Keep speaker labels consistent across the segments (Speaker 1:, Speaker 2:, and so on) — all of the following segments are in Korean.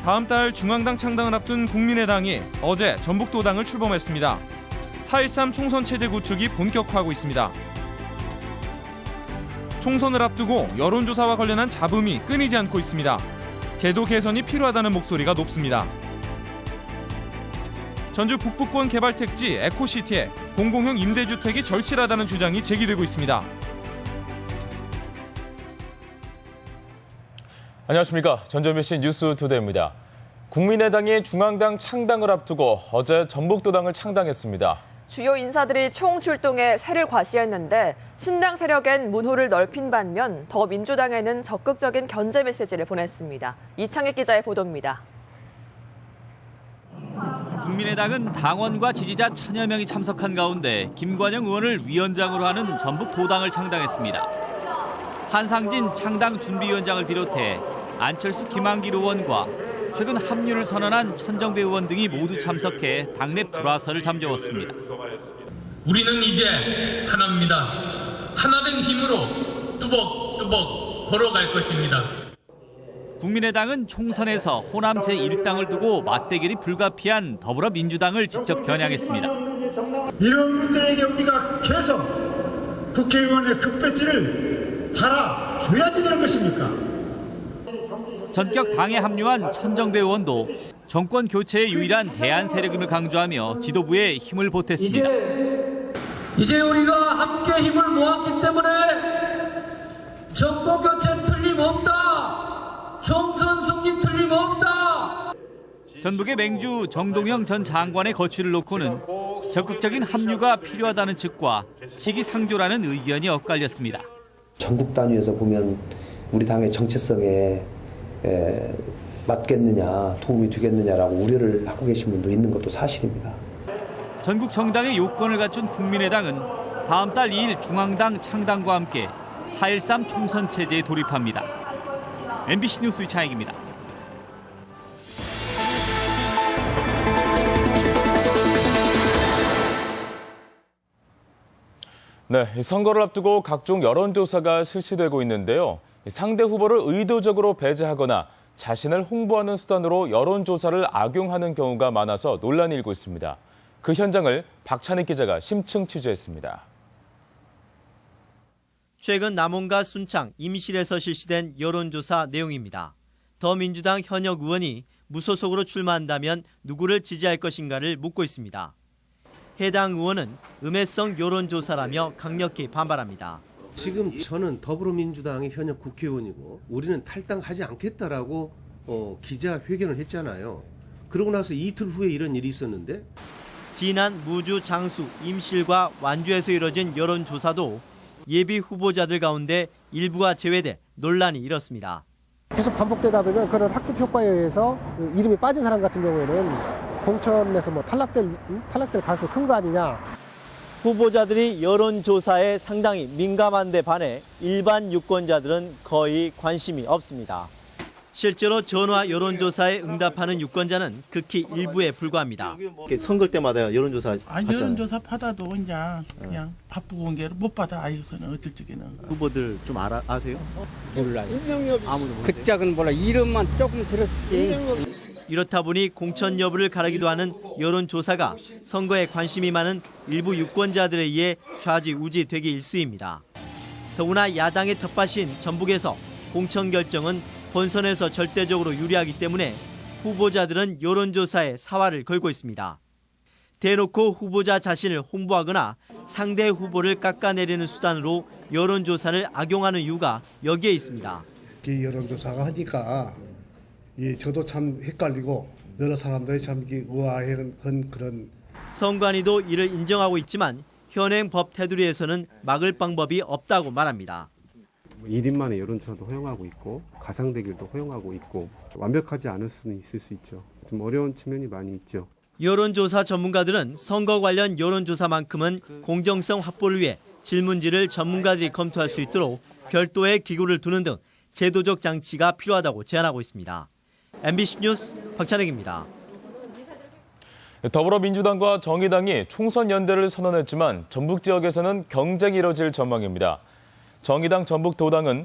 Speaker 1: 다음 달 중앙당 창당을 앞둔 국민의당이 어제 전북도당을 출범했습니다. 4.13 총선 체제 구축이 본격화하고 있습니다. 총선을 앞두고 여론조사와 관련한 잡음이 끊이지 않고 있습니다. 제도 개선이 필요하다는 목소리가 높습니다. 전주 북부권 개발 택지 에코시티에 공공형 임대주택이 절실하다는 주장이 제기되고 있습니다.
Speaker 2: 안녕하십니까. 전주MBC 뉴스투데이입니다. 국민의당이 중앙당 창당을 앞두고 어제 전북도당을 창당했습니다.
Speaker 3: 주요 인사들이 총출동해 새를 과시했는데 신당 세력엔 문호를 넓힌 반면 더민주당에는 적극적인 견제 메시지를 보냈습니다. 이창익 기자의 보도입니다.
Speaker 4: 국민의당은 당원과 지지자 1000여 명이 참석한 가운데 김관영 의원을 위원장으로 하는 전북도당을 창당했습니다. 한상진 창당 준비위원장을 비롯해 안철수 김한길 의원과 최근 합류를 선언한 천정배 의원 등이 모두 참석해 당내 불화설을 잠재웠습니다.
Speaker 5: 우리는 이제 하나입니다. 하나된 힘으로 뚜벅뚜벅 걸어갈 것입니다.
Speaker 4: 국민의당은 총선에서 호남 제1당을 두고 맞대결이 불가피한 더불어민주당을 직접 겨냥했습니다.
Speaker 6: 이런 분들에게 우리가 계속 국회의원의 급배지를 달아줘야지 되는 것입니까?
Speaker 4: 전격 당에 합류한 천정배 의원도 정권 교체의 유일한 대안 세력임을 강조하며 지도부에 힘을 보탰습니다.
Speaker 5: 이제 우리가 함께 힘을 모았기 때문에 정권 교체 틀림없다. 총선 승리 틀림없다.
Speaker 4: 전북의 맹주 정동영 전 장관의 거취를 놓고는 적극적인 합류가 필요하다는 측과 시기상조라는 의견이 엇갈렸습니다.
Speaker 7: 전국 단위에서 보면 우리 당의 정체성에 맞겠느냐, 도움이 되겠느냐라고 우려를 하고 계신 분도 있는 것도 사실입니다.
Speaker 4: 전국 정당의 요건을 갖춘 국민의당은 다음 달 2일 중앙당 창당과 함께 4.13 총선 체제에 돌입합니다. MBC 뉴스 이창익입니다.
Speaker 2: 네, 선거를 앞두고 각종 여론조사가 실시되고 있는데요. 상대 후보를 의도적으로 배제하거나 자신을 홍보하는 수단으로 여론조사를 악용하는 경우가 많아서 논란이 일고 있습니다. 그 현장을 박찬익 기자가 심층 취재했습니다.
Speaker 8: 최근 남원과 순창, 임실에서 실시된 여론조사 내용입니다. 더민주당 현역 의원이 무소속으로 출마한다면 누구를 지지할 것인가를 묻고 있습니다. 해당 의원은 음해성 여론조사라며 강력히 반발합니다.
Speaker 9: 지금 저는 더불어민주당의 현역 국회의원이고 우리는 탈당하지 않겠다라고 기자회견을 했잖아요. 그러고 나서 이틀 후에 이런 일이 있었는데
Speaker 8: 지난 무주, 장수, 임실과 완주에서 이뤄진 여론조사도 예비 후보자들 가운데 일부가 제외돼 논란이 일었습니다.
Speaker 10: 계속 반복되다 보면 그런 학습 효과에 의해서 이름이 빠진 사람 같은 경우에는 공천에서 탈락될 가능성이 큰 거 아니냐.
Speaker 8: 후보자들이 여론조사에 상당히 민감한 데 반해 일반 유권자들은 거의 관심이 없습니다. 실제로 전화 여론조사에 응답하는 유권자는 극히 일부에 불과합니다. 선거 때마다 여론조사 받잖아요.
Speaker 11: 여론조사 받아도 이제 그냥 바쁘고 온 게 못 받아. 아이고서는 어쩔 적에는.
Speaker 8: 후보들 좀 아세요?
Speaker 10: 몰라요.
Speaker 8: 아무도 모르세요?
Speaker 10: 그 짝은 몰라. 이름만 조금 들었지.
Speaker 8: 이렇다 보니 공천 여부를 가르기도 하는 여론조사가 선거에 관심이 많은 일부 유권자들에 의해 좌지우지되기 일쑤입니다. 더구나 야당의 텃밭인 전북에서 공천 결정은 본선에서 절대적으로 유리하기 때문에 후보자들은 여론조사에 사활을 걸고 있습니다. 대놓고 후보자 자신을 홍보하거나 상대 후보를 깎아내리는 수단으로 여론조사를 악용하는 이유가 여기에 있습니다.
Speaker 6: 여론조사가 하니까 저도 참 헷갈리고 여러 사람들이 참 의아해하는 그런.
Speaker 8: 선관위도 이를 인정하고 있지만 현행 법 테두리에서는 막을 방법이 없다고 말합니다.
Speaker 12: 1인만의 여론조사도 허용하고 있고 가상대결도 허용하고 있고 완벽하지 않을 수는 있을 수 있죠. 좀 어려운 측면이 많이 있죠.
Speaker 8: 여론조사 전문가들은 선거 관련 여론조사만큼은 공정성 확보를 위해 질문지를 전문가들이 검토할 수 있도록 별도의 기구를 두는 등 제도적 장치가 필요하다고 제안하고 있습니다. MBC 뉴스 박찬익입니다.
Speaker 2: 더불어민주당과 정의당이 총선 연대를 선언했지만 전북 지역에서는 경쟁이 이뤄질 전망입니다. 정의당 전북도당은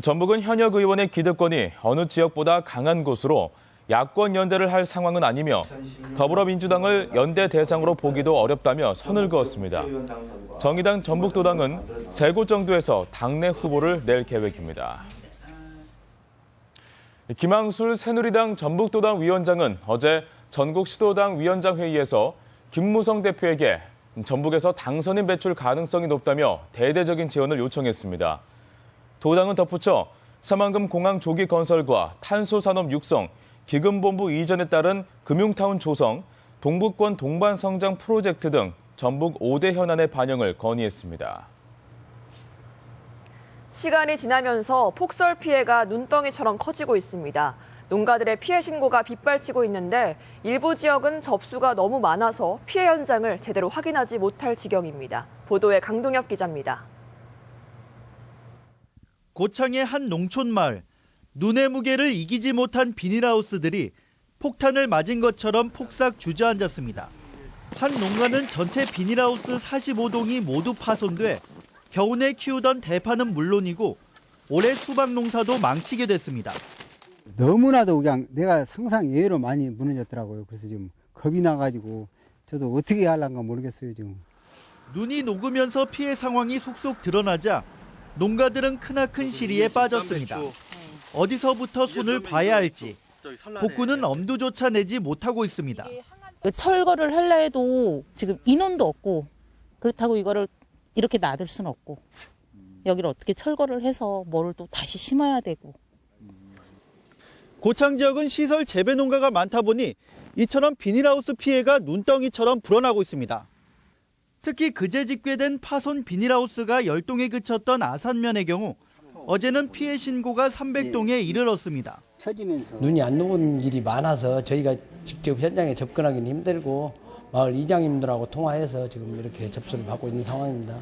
Speaker 2: 전북은 현역 의원의 기득권이 어느 지역보다 강한 곳으로 야권 연대를 할 상황은 아니며 더불어민주당을 연대 대상으로 보기도 어렵다며 선을 그었습니다. 정의당 전북도당은 3곳 정도에서 당내 후보를 낼 계획입니다. 김항술 새누리당 전북도당 위원장은 어제 전국시도당 위원장 회의에서 김무성 대표에게 전북에서 당선인 배출 가능성이 높다며 대대적인 지원을 요청했습니다. 도당은 덧붙여 새만금 공항 조기 건설과 탄소산업 육성, 기금본부 이전에 따른 금융타운 조성, 동북권 동반성장 프로젝트 등 전북 5대 현안의 반영을 건의했습니다.
Speaker 3: 시간이 지나면서 폭설 피해가 눈덩이처럼 커지고 있습니다. 농가들의 피해 신고가 빗발치고 있는데 일부 지역은 접수가 너무 많아서 피해 현장을 제대로 확인하지 못할 지경입니다. 보도에 강동엽 기자입니다.
Speaker 8: 고창의 한 농촌 마을. 눈의 무게를 이기지 못한 비닐하우스들이 폭탄을 맞은 것처럼 폭삭 주저앉았습니다. 한 농가는 전체 비닐하우스 45동이 모두 파손돼 겨우내 키우던 대파는 물론이고 올해 수박 농사도 망치게 됐습니다.
Speaker 13: 너무나도 그냥 내가 상상 이외로 많이 무너졌더라고요. 그래서 지금 겁이 나가지고 저도 어떻게 하려는가 모르겠어요 지금.
Speaker 8: 눈이 녹으면서 피해 상황이 속속 드러나자 농가들은 크나큰 시리에 빠졌습니다. 어디서부터 손을 봐야 할지 복구는 엄두조차 내지 못하고 있습니다.
Speaker 14: 철거를 하려 해도 지금 인원도 없고 그렇다고 이거를 이렇게 놔둘 수는 없고 여기를 어떻게 철거를 해서 뭐를 또 다시 심어야 되고.
Speaker 8: 고창 지역은 시설 재배 농가가 많다 보니 이처럼 비닐하우스 피해가 눈덩이처럼 불어나고 있습니다. 특히 그제 집계된 파손 비닐하우스가 10동에 그쳤던 아산면의 경우 어제는 피해 신고가 300동에 이르렀습니다.
Speaker 5: 눈이 안 녹은 일이 많아서 저희가 직접 현장에 접근하기는 힘들고 마을 이장님들하고 통화해서 지금 이렇게 접수를 받고 있는 상황입니다.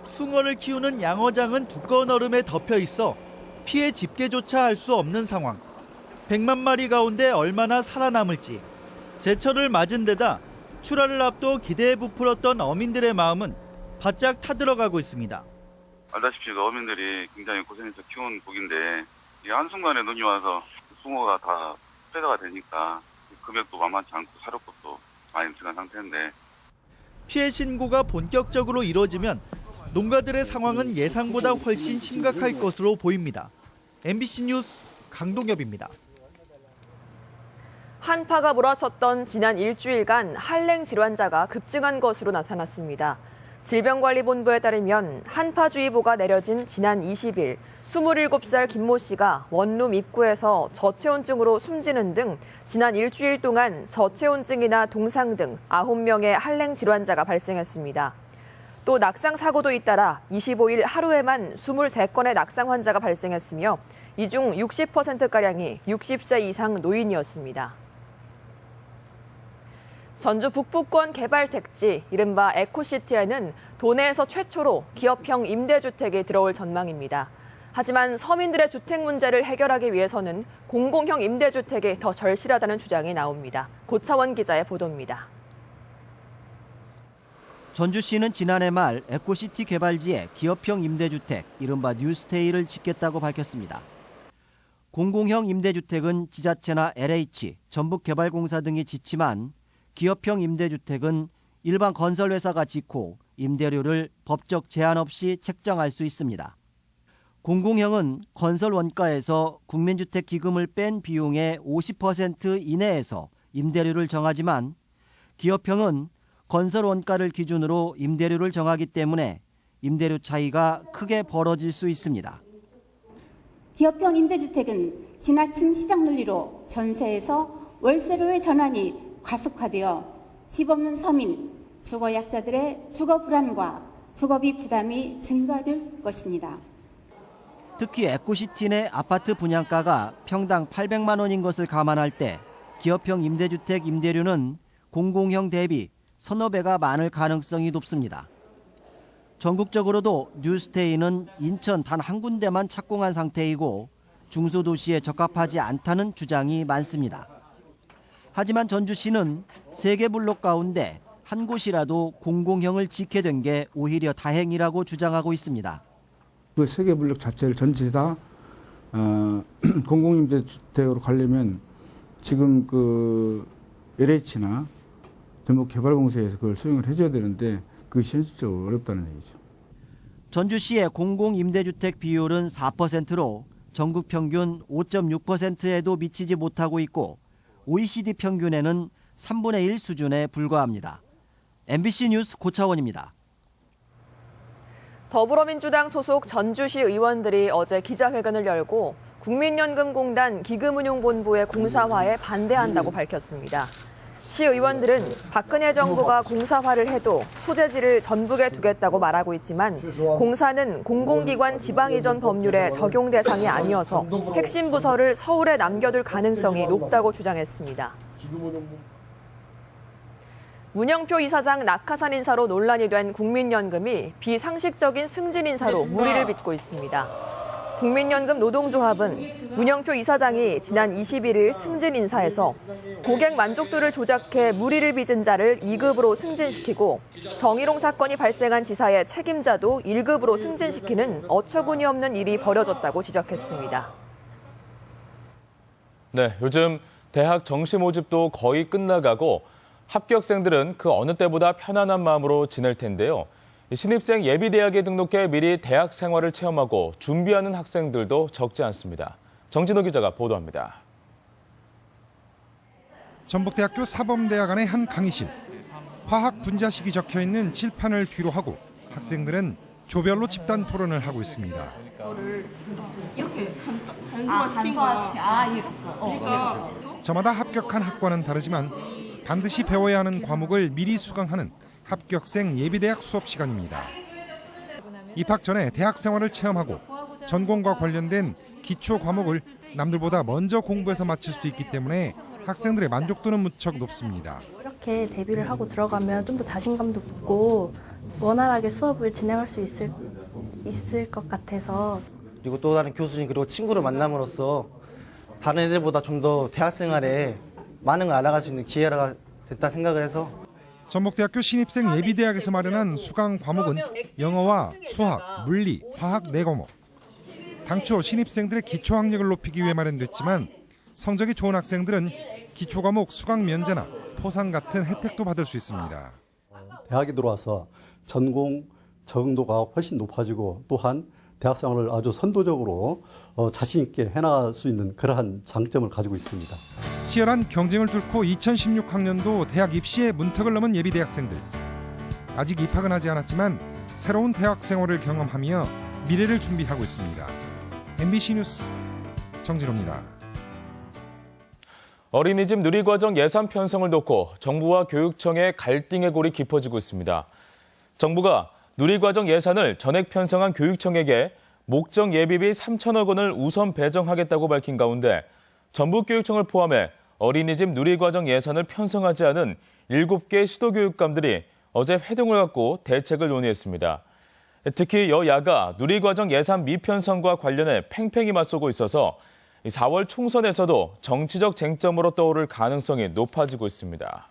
Speaker 8: 숭어를 키우는 양어장은 두꺼운 얼음에 덮여 있어 피해 집계조차 할 수 없는 상황. 100만 마리 가운데 얼마나 살아남을지. 제철을 맞은 데다 출하를 앞둬 기대에 부풀었던 어민들의 마음은 바짝 타들어가고 있습니다.
Speaker 15: 알다시피 어민들이 굉장히 고생해서 키운 고기인데 이 한순간에 눈이 와서 숭어가 다 폐사가 되니까 금액도 만만치 않고 사료값도 많이 들어간 상태인데
Speaker 8: 피해 신고가 본격적으로 이루어지면 농가들의 상황은 예상보다 훨씬 심각할 것으로 보입니다. MBC 뉴스 강동엽입니다.
Speaker 3: 한파가 몰아쳤던 지난 일주일간 한랭 질환자가 급증한 것으로 나타났습니다. 질병관리본부에 따르면 한파주의보가 내려진 지난 20일 27살 김모 씨가 원룸 입구에서 저체온증으로 숨지는 등 지난 일주일 동안 저체온증이나 동상 등 9명의 한랭 질환자가 발생했습니다. 또 낙상 사고도 잇따라 25일 하루에만 23건의 낙상 환자가 발생했으며 이 중 60%가량이 60세 이상 노인이었습니다. 전주 북부권 개발 택지, 이른바 에코시티에는 도내에서 최초로 기업형 임대주택이 들어올 전망입니다. 하지만 서민들의 주택 문제를 해결하기 위해서는 공공형 임대주택이 더 절실하다는 주장이 나옵니다. 고차원 기자의 보도입니다.
Speaker 8: 전주시는 지난해 말 에코시티 개발지에 기업형 임대주택, 이른바 뉴스테이를 짓겠다고 밝혔습니다. 공공형 임대주택은 지자체나 LH, 전북개발공사 등이 짓지만 기업형 임대주택은 일반 건설회사가 짓고 임대료를 법적 제한 없이 책정할 수 있습니다. 공공형은 건설 원가에서 국민주택 기금을 뺀 비용의 50% 이내에서 임대료를 정하지만 기업형은 건설 원가를 기준으로 임대료를 정하기 때문에 임대료 차이가 크게 벌어질 수 있습니다.
Speaker 16: 기업형 임대주택은 지나친 시장 논리로 전세에서 월세로의 전환이 가속화되어 집 없는 서민, 주거 약자들의 주거 불안과 주거비 부담이 증가될 것입니다.
Speaker 8: 특히 에코시티 내 아파트 분양가가 평당 800만 원인 것을 감안할 때 기업형 임대주택 임대료는 공공형 대비 서너 배가 많을 가능성이 높습니다. 전국적으로도 뉴스테이는 인천 단 한 군데만 착공한 상태이고 중소도시에 적합하지 않다는 주장이 많습니다. 하지만 전주시는 3개 블록 가운데 한 곳이라도 공공형을 짓게 된 게 오히려 다행이라고 주장하고 있습니다.
Speaker 17: 그 3개 블록 자체를 전체 다 공공임대주택으로 가려면 지금 그 LH나 전북개발공사에서 그걸 수용을 해줘야 되는데 그것이 현실적으로 어렵다는 얘기죠.
Speaker 8: 전주시의 공공임대주택 비율은 4%로 전국 평균 5.6%에도 미치지 못하고 있고 OECD 평균에는 3분의 1 수준에 불과합니다. MBC 뉴스 고차원입니다.
Speaker 3: 더불어민주당 소속 전주시 의원들이 어제 기자회견을 열고 국민연금공단 기금운용본부의 공사화에 반대한다고 밝혔습니다. 시 의원들은 박근혜 정부가 공사화를 해도 소재지를 전북에 두겠다고 말하고 있지만 공사는 공공기관 지방이전 법률의 적용 대상이 아니어서 핵심 부서를 서울에 남겨둘 가능성이 높다고 주장했습니다. 문영표 이사장 낙하산 인사로 논란이 된 국민연금이 비상식적인 승진 인사로 물의를 빚고 있습니다. 국민연금 노동조합은 문영표 이사장이 지난 21일 승진 인사에서 고객 만족도를 조작해 물의를 빚은 자를 2급으로 승진시키고 성희롱 사건이 발생한 지사의 책임자도 1급으로 승진시키는 어처구니 없는 일이 벌어졌다고 지적했습니다.
Speaker 2: 네, 요즘 대학 정시 모집도 거의 끝나가고 합격생들은 그 어느 때보다 편안한 마음으로 지낼 텐데요. 신입생 예비대학에 등록해 미리 대학 생활을 체험하고 준비하는 학생들도 적지 않습니다. 정진호 기자가 보도합니다.
Speaker 18: 전북대학교 사범대학원의 한 강의실. 화학 분자식이 적혀있는 칠판을 뒤로 하고 학생들은 조별로 집단 토론을 하고 있습니다.
Speaker 19: 이렇게 간소화시킨 거야.
Speaker 18: 저마다 합격한 학과는 다르지만 반드시 배워야 하는 과목을 미리 수강하는 합격생 예비대학 수업 시간입니다. 입학 전에 대학 생활을 체험하고 전공과 관련된 기초 과목을 남들보다 먼저 공부해서 마칠 수 있기 때문에 학생들의 만족도는 무척 높습니다.
Speaker 20: 이렇게 대비를 하고 들어가면 좀 더 자신감도 붙고 원활하게 수업을 진행할 수 있을 것 같아서.
Speaker 21: 그리고 또 다른 교수님 그리고 친구를 만남으로써 다른 애들보다 좀 더 대학 생활에 많은 걸 알아갈 수 있는 기회가 됐다 생각을 해서.
Speaker 18: 전북대학교 신입생 예비대학에서 마련한 수강 과목은 영어와 수학, 물리, 화학 4과목. 당초 신입생들의 기초학력을 높이기 위해 마련됐지만 성적이 좋은 학생들은 기초과목 수강 면제나 포상 같은 혜택도 받을 수 있습니다.
Speaker 22: 대학에 들어와서 전공 적응도가 훨씬 높아지고 또한 대학 생활을 아주 선도적으로 자신 있게 해나갈 수 있는 그러한 장점을 가지고 있습니다.
Speaker 18: 치열한 경쟁을 뚫고 2016학년도 대학 입시에 문턱을 넘은 예비대학생들. 아직 입학은 하지 않았지만 새로운 대학 생활을 경험하며 미래를 준비하고 있습니다. MBC 뉴스 정진호입니다.
Speaker 2: 어린이집 누리과정 예산 편성을 놓고 정부와 교육청의 갈등의 골이 깊어지고 있습니다. 정부가 누리과정 예산을 전액 편성한 교육청에게 목적 예비비 3천억 원을 우선 배정하겠다고 밝힌 가운데 전북교육청을 포함해 어린이집 누리과정 예산을 편성하지 않은 7개 시도교육감들이 어제 회동을 갖고 대책을 논의했습니다. 특히 여야가 누리과정 예산 미편성과 관련해 팽팽히 맞서고 있어서 4월 총선에서도 정치적 쟁점으로 떠오를 가능성이 높아지고 있습니다.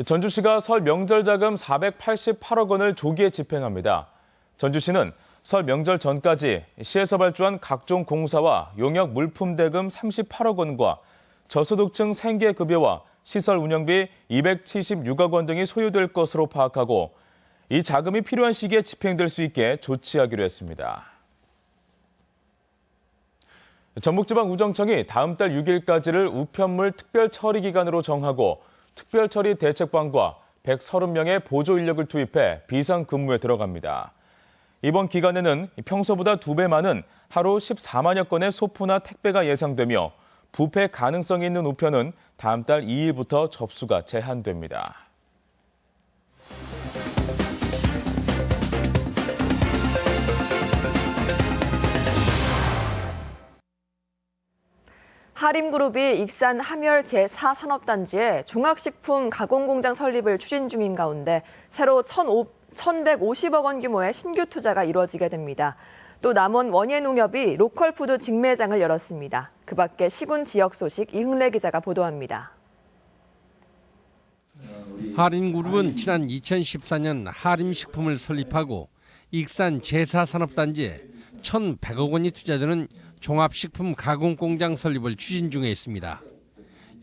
Speaker 2: 전주시가 설 명절 자금 488억 원을 조기에 집행합니다. 전주시는 설 명절 전까지 시에서 발주한 각종 공사와 용역 물품 대금 38억 원과 저소득층 생계급여와 시설 운영비 276억 원 등이 소요될 것으로 파악하고 이 자금이 필요한 시기에 집행될 수 있게 조치하기로 했습니다. 전북지방우정청이 다음 달 6일까지를 우편물 특별처리 기간으로 정하고 특별처리 대책반과 130명의 보조 인력을 투입해 비상근무에 들어갑니다. 이번 기간에는 평소보다 2배 많은 하루 14만여 건의 소포나 택배가 예상되며 부패 가능성이 있는 우편은 다음 달 2일부터 접수가 제한됩니다.
Speaker 3: 하림그룹이 익산 함열 제4산업단지에 종합식품 가공공장 설립을 추진 중인 가운데 새로 1,150억 원 규모의 신규 투자가 이루어지게 됩니다. 또 남원 원예농협이 로컬푸드 직매장을 열었습니다. 그 밖에 시군 지역 소식 이흥래 기자가 보도합니다.
Speaker 23: 하림그룹은 지난 2014년 하림식품을 설립하고
Speaker 1: 익산 제사산업단지에 1,100억 원이 투자되는 종합식품 가공공장 설립을 추진 중에 있습니다.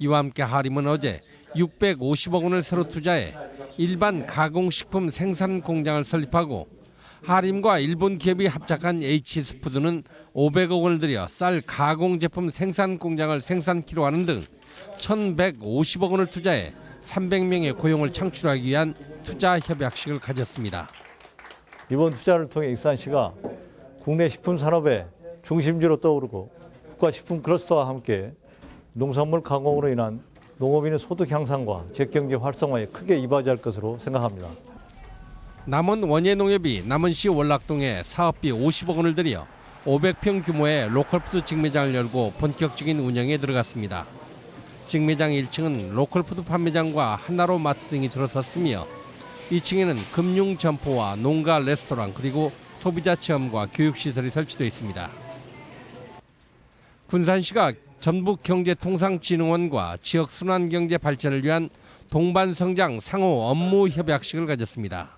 Speaker 1: 이와 함께 하림은 어제 650억 원을 새로 투자해 일반 가공식품 생산 공장을 설립하고 하림과 일본 기업이 합작한 H스푸드는 500억 원을 들여 쌀 가공 제품 생산 공장을 생산키로 하는 등 1,150억 원을 투자해 300명의 고용을 창출하기 위한 투자 협약식을 가졌습니다.
Speaker 7: 이번 투자를 통해 익산시가 국내 식품 산업의 중심지로 떠오르고 국가식품 클러스터와 함께 농산물 가공으로 인한 농업인의 소득 향상과 지역경제 활성화에 크게 이바지할 것으로 생각합니다.
Speaker 1: 남원 원예농협이 남원시 월락동에 사업비 50억 원을 들여 500평 규모의 로컬푸드 직매장을 열고 본격적인 운영에 들어갔습니다. 직매장 1층은 로컬푸드 판매장과 한나로 마트 등이 들어섰으며 2층에는 금융 점포와 농가 레스토랑 그리고 소비자 체험과 교육시설이 설치되어 있습니다. 군산시가 전북경제통상진흥원과 지역 순환경제 발전을 위한 동반성장 상호 업무 협약식을 가졌습니다.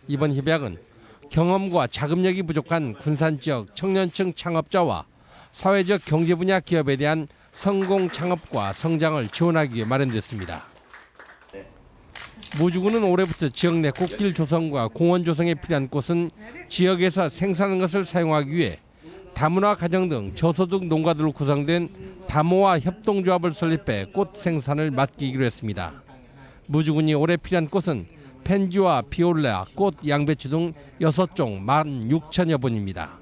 Speaker 1: 이번 협약은 경험과 자금력이 부족한 군산 지역 청년층 창업자와 사회적 경제 분야 기업에 대한 성공 창업과 성장을 지원하기 위해 마련됐습니다. 무주군은 올해부터 지역 내 꽃길 조성과 공원 조성에 필요한 꽃은 지역에서 생산한 것을 사용하기 위해 다문화 가정 등 저소득 농가들로 구성된 다모아 협동조합을 설립해 꽃 생산을 맡기기로 했습니다. 무주군이 올해 필요한 꽃은 펜지와 비올레아, 꽃, 양배추 등 6종 16,000여 본입니다.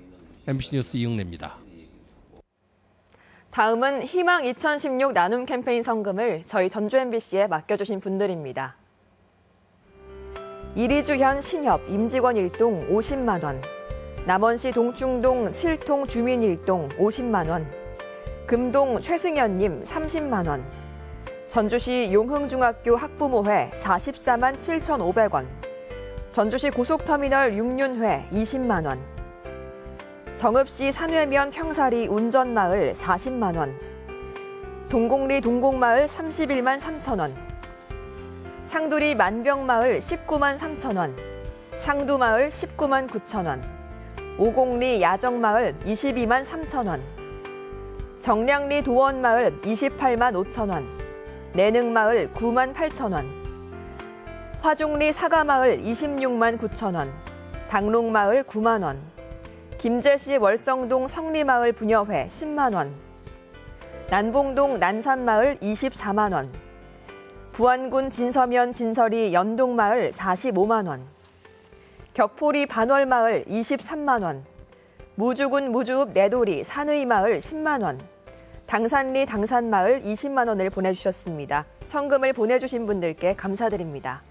Speaker 1: MBC 뉴스 이응래입니다.
Speaker 3: 다음은 희망 2016 나눔 캠페인 성금을 저희 전주 MBC에 맡겨주신 분들입니다. 이리주현 신협 임직원 1동 50만 원, 남원시 동충동 7통 주민 1동 50만 원, 금동 최승현님 30만 원, 전주시 용흥중학교 학부모회 44만 7,500원, 전주시 고속터미널 6륜회 20만 원, 정읍시 산회면 평사리 운전마을 40만 원, 동곡리 동곡마을 31만 3천 원, 상두리 만병마을 19만 3천 원, 상두마을 19만 9천 원, 오곡리 야정마을 22만 3천 원, 정량리 도원마을 28만 5천 원, 내능마을 9만 8천 원, 화종리 사가마을 26만 9천 원, 당롱마을 9만 원, 김제시 월성동 성리마을 부녀회 10만 원, 난봉동 난산마을 24만 원, 부안군 진서면 진서리 연동마을 45만 원, 격포리 반월마을 23만 원, 무주군 무주읍 내돌이 산의마을 10만 원, 당산리 당산마을 20만 원을 보내주셨습니다. 성금을 보내주신 분들께 감사드립니다.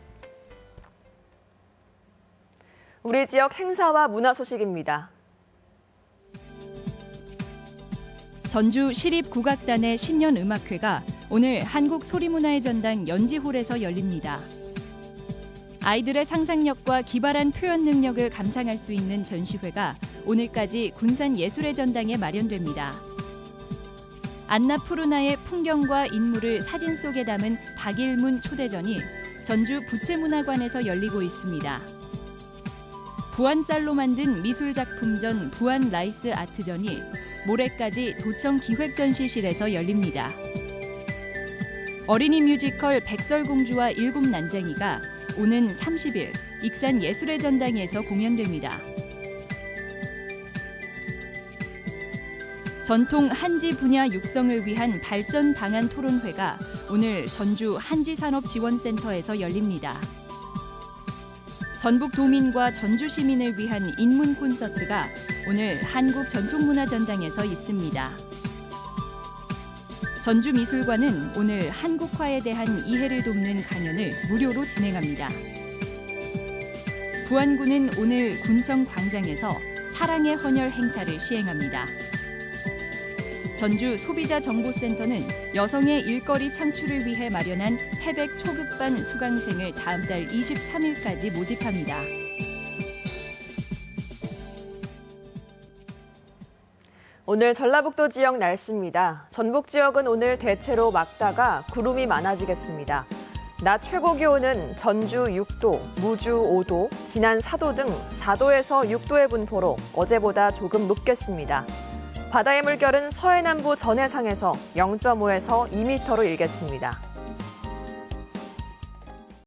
Speaker 3: 우리 지역 행사와 문화 소식입니다.
Speaker 23: 전주 시립국악단의 신년음악회가 오늘 한국소리문화의 전당 연지홀에서 열립니다. 아이들의 상상력과 기발한 표현 능력을 감상할 수 있는 전시회가 오늘까지 군산예술의 전당에 마련됩니다. 안나 푸르나의 풍경과 인물을 사진 속에 담은 박일문 초대전이 전주 부채문화관에서 열리고 있습니다. 부안쌀로 만든 미술작품전 부안 라이스 아트전이 모레까지 도청 기획전시실에서 열립니다. 어린이 뮤지컬 백설공주와 일곱 난쟁이가 오는 30일 익산 예술의 전당에서 공연됩니다. 전통 한지 분야 육성을 위한 발전 방안 토론회가 오늘 전주 한지산업지원센터에서 열립니다. 전북 도민과 전주 시민을 위한 인문 콘서트가 오늘 한국전통문화전당에서 있습니다. 전주미술관은 오늘 한국화에 대한 이해를 돕는 강연을 무료로 진행합니다. 부안군은 오늘 군청 광장에서 사랑의 헌혈 행사를 시행합니다. 전주 소비자정보센터는 여성의 일거리 창출을 위해 마련한 패백 초급반 수강생을 다음 달 23일까지 모집합니다.
Speaker 3: 오늘 전라북도 지역 날씨입니다. 전북 지역은 오늘 대체로 맑다가 구름이 많아지겠습니다. 낮 최고 기온은 전주 6도, 무주 5도, 진안 4도 등 4도에서 6도의 분포로 어제보다 조금 높겠습니다. 바다의 물결은 서해남부 전해상에서 0.5에서 2m로 일겠습니다.